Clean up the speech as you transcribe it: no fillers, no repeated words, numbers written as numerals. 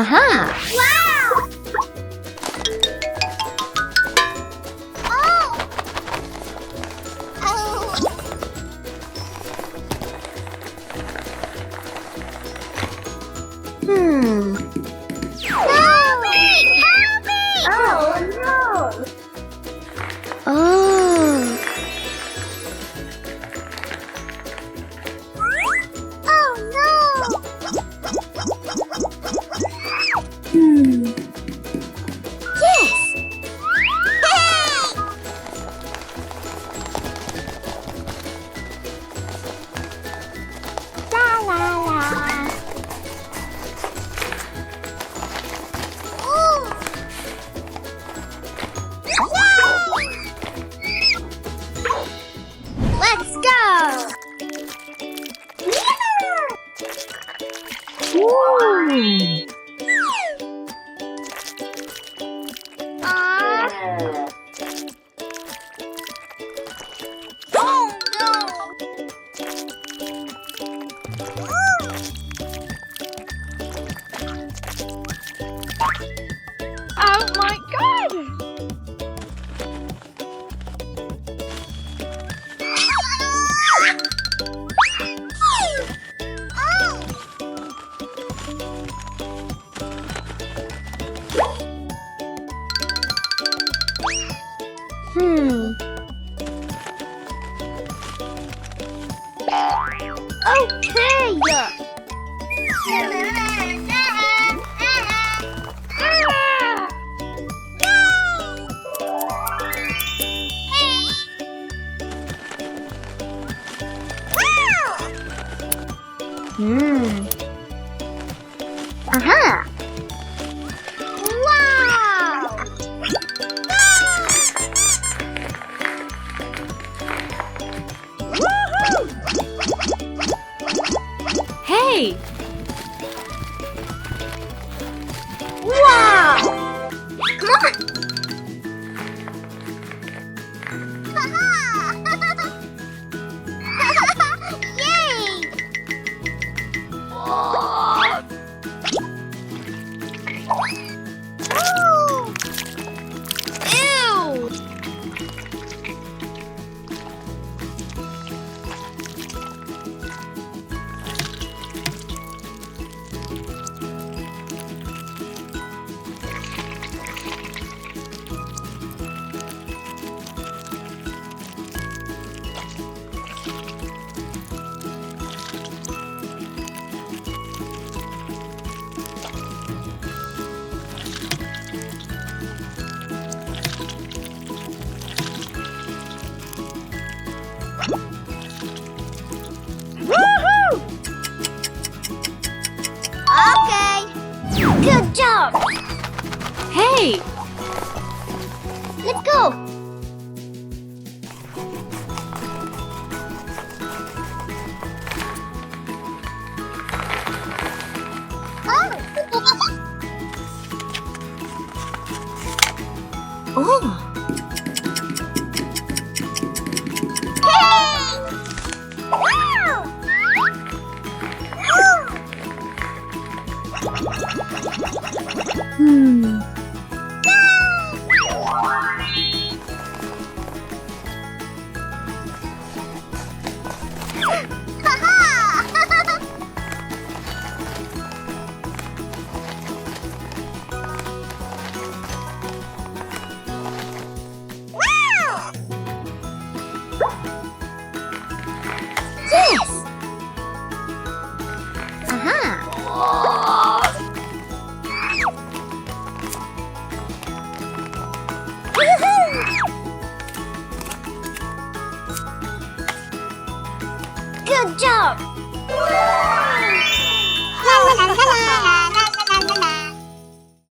Aha! Wow! Oh! Oh! Hmm. Help me! Help me! Oh, no! Oh. Oh, no! Hmm. Yes! Hey! La la la. Ooh. Yay! Let's go! Ooh. Oh no! Oh my God! Hmm. Okay. Hmm. Aha! Wow! Hey! Wow! Come on! Yay! Ooh. Ew! Woohoo! Okay. Good job. Hey! Let's go. Oh! Hey! Wow! Hmm. Wow! Yes! Aha! Good job! La la la la la!